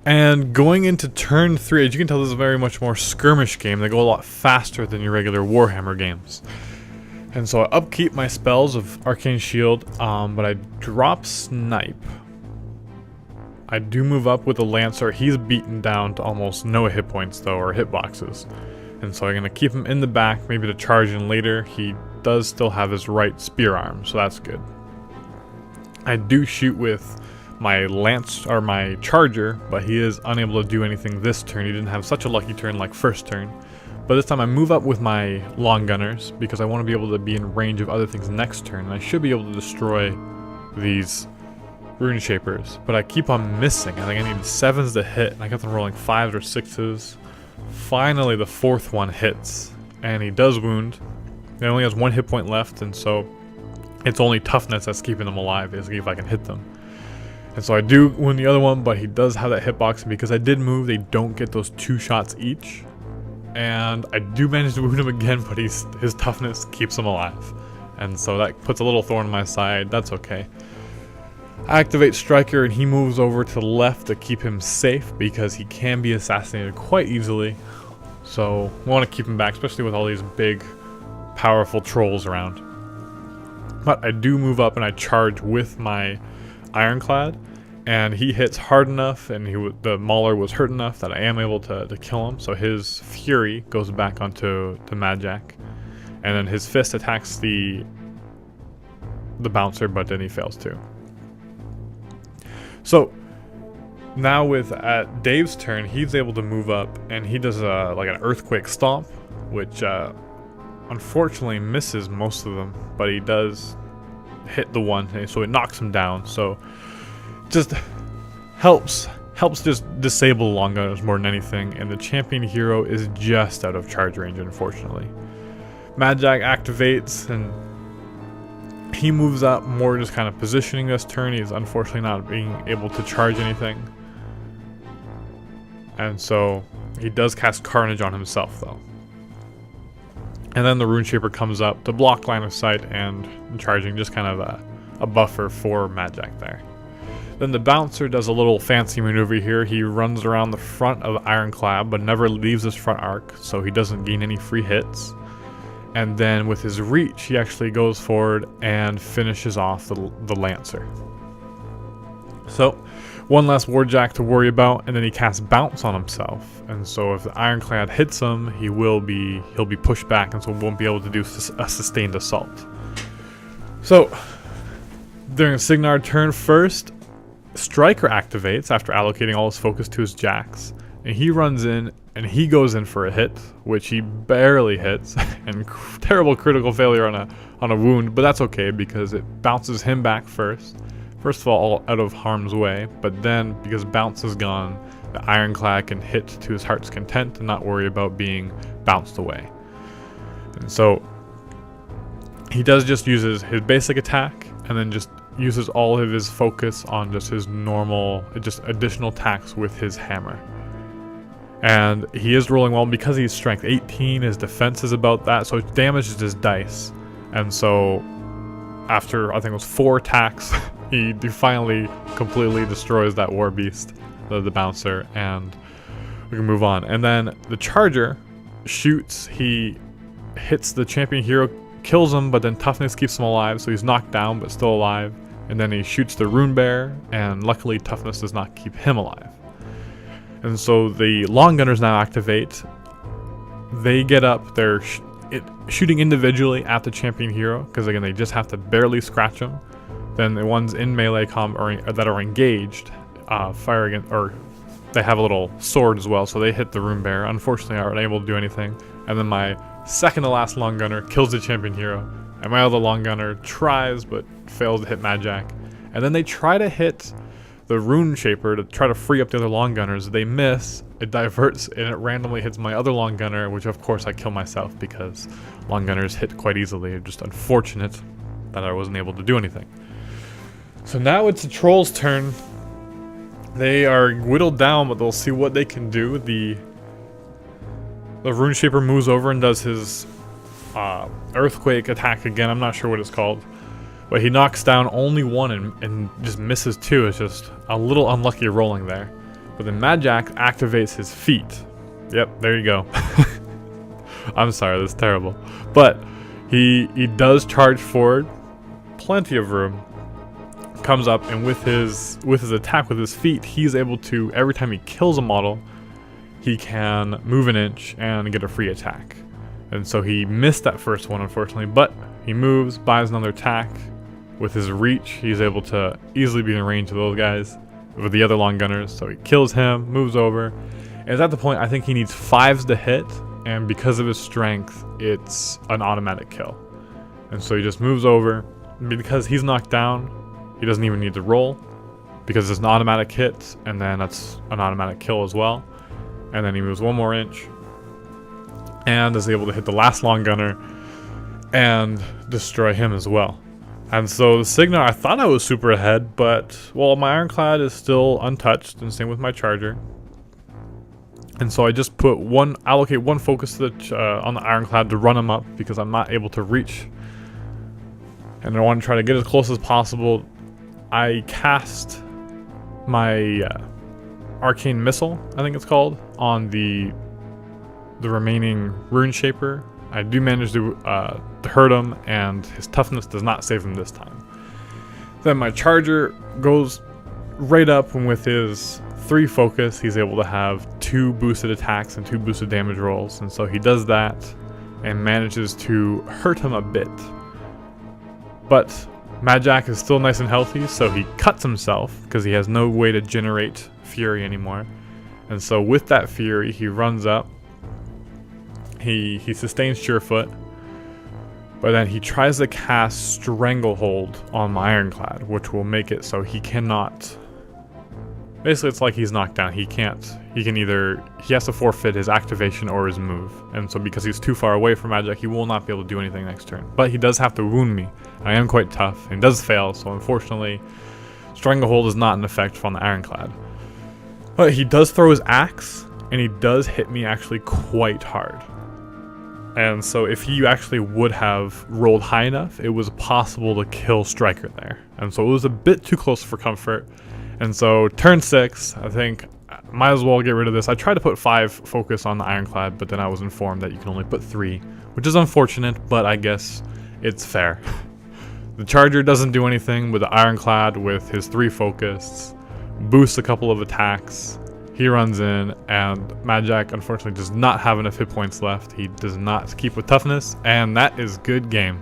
And going into turn 3, as you can tell, this is a very much more skirmish game. They go a lot faster than your regular Warhammer games. And so I upkeep my spells of Arcane Shield, but I drop Snipe. I do move up with a Lancer. He's beaten down to almost no hit points though, or hitboxes. And so I'm going to keep him in the back, maybe to charge in later. He does still have his right spear arm, so that's good. I do shoot with my lance or my charger, but he is unable to do anything this turn. He didn't have such a lucky turn like first turn. But this time I move up with my long gunners because I want to be able to be in range of other things next turn, and I should be able to destroy these Rune Shapers. But I keep on missing. I think I need 7s to hit, and I kept on rolling 5s or 6s. Finally the 4th one hits, and he does wound. He only has 1 hit point left, and so it's only toughness that's keeping them alive, basically, if I can hit them. And so I do wound the other one, but he does have that hitbox, and because I did move, they don't get those 2 shots each. And I do manage to wound him again, but his toughness keeps him alive. And so that puts a little thorn in my side. That's okay. I activate Striker, and he moves over to the left to keep him safe because he can be assassinated quite easily. So we want to keep him back, especially with all these big, powerful trolls around. But I do move up and I charge with my Ironclad, and he hits hard enough, and the Mauler was hurt enough that I am able to kill him. So his Fury goes back onto the Majak, and then his Fist attacks the Bouncer, but then he fails too. So now at Dave's turn, he's able to move up, and he does like an Earthquake Stomp, which unfortunately misses most of them, but he does hit the one, so it knocks him down. So just helps just disable long gunners more than anything, and the champion hero is just out of charge range, unfortunately. Majak activates, and he moves up more, just kind of positioning this turn. He's unfortunately not being able to charge anything, and so he does cast Carnage on himself though. And then the Rune Shaper comes up to block line of sight and charging, just kind of a buffer for Majak there. Then the Bouncer does a little fancy maneuver here. He runs around the front of Ironclad, but never leaves his front arc, so he doesn't gain any free hits. And then with his reach, he actually goes forward and finishes off the Lancer. So, one less Warjack to worry about, and then he casts Bounce on himself. And so if the Ironclad hits him, he'll be pushed back, and so won't be able to do a sustained assault. So, during a Cygnar turn first, Striker activates after allocating all his focus to his jacks, and he runs in and he goes in for a hit, which he barely hits, and terrible critical failure on a wound, but that's okay because it bounces him back first. First of all out of harm's way, but then because Bounce is gone, the Ironclad can hit to his heart's content and not worry about being bounced away. And so he does just uses his basic attack, and then just uses all of his focus on just his normal, just additional attacks with his hammer. And he is rolling well because he's strength 18, his defense is about that, so it damages his dice. And so after, I think it was 4 attacks, he finally completely destroys that War Beast, the Bouncer, and we can move on. And then the Charger shoots, he hits the champion hero, kills him, but then toughness keeps him alive, so he's knocked down but still alive. And then he shoots the Rune Bear, and luckily toughness does not keep him alive. And so the Long Gunners now activate. They get up, they're shooting individually at the champion hero, because again they just have to barely scratch him. Then the ones in melee combat that are engaged fire again, or they have a little sword as well, so they hit the Rune Bear. Unfortunately, aren't able to do anything. And then my second to last Long Gunner kills the champion hero, and my other Long Gunner tries but fails to hit Majak. And then they try to hit the Rune Shaper to try to free up the other Long Gunners. They miss, it diverts, and it randomly hits my other Long Gunner, which of course I kill myself because Long Gunners hit quite easily. It's just unfortunate that I wasn't able to do anything. So now it's the Trolls' turn. They are whittled down, but they'll see what they can do. The Rune Shaper moves over and does his Earthquake attack again. I'm not sure what it's called. But he knocks down only 1 and just misses 2. It's just a little unlucky rolling there. But then Mad Jack activates his feet. Yep, there you go. I'm sorry, that's terrible. But he does charge forward, plenty of room. Comes up, and with his attack with his feet, he's able to, every time he kills a model, he can move an inch and get a free attack. And so he missed that first one, unfortunately, but he moves, buys another attack. With his reach, he's able to easily be in range of those guys with the other long gunners. So he kills him, moves over, and it's at the point I think he needs 5s to hit, and because of his strength, it's an automatic kill. And so he just moves over. Because he's knocked down, he doesn't even need to roll, because it's an automatic hit, and then that's an automatic kill as well. And then he moves 1 more inch, and is able to hit the last long gunner and destroy him as well. And so the Cygnar, I thought I was super ahead, but, well, my Ironclad is still untouched, and same with my Charger. And so I just allocate 1 focus to on the Ironclad to run him up, because I'm not able to reach. And I want to try to get as close as possible. I cast my Arcane Missile, I think it's called, on the remaining Rune Shaper. I do manage to hurt him, and his toughness does not save him this time. Then my Charger goes right up, and with his 3 focus, he's able to have 2 boosted attacks and 2 boosted damage rolls. And so he does that and manages to hurt him a bit. But Mad Jack is still nice and healthy, so he cuts himself because he has no way to generate Fury anymore. And so with that Fury, he runs up. He sustains Surefoot, but then he tries to cast Stranglehold on my Ironclad, which will make it so he cannot. Basically, it's like he's knocked down. He has to forfeit his activation or his move. And so because he's too far away from Mad Jack, he will not be able to do anything next turn. But he does have to wound me. I am quite tough, and does fail, so unfortunately, Stranglehold is not in effect on the Ironclad. But he does throw his axe, and he does hit me actually quite hard. And so if he actually would have rolled high enough, it was possible to kill Striker there. And so it was a bit too close for comfort. And so turn 6, I think I might as well get rid of this. I tried to put 5 focus on the Ironclad, but then I was informed that you can only put 3, which is unfortunate, but I guess it's fair. The Charger doesn't do anything, with the Ironclad with his 3 focus boosts a couple of attacks. He runs in, and Mad Jack unfortunately does not have enough hit points left. He does not keep with toughness, and that is good game.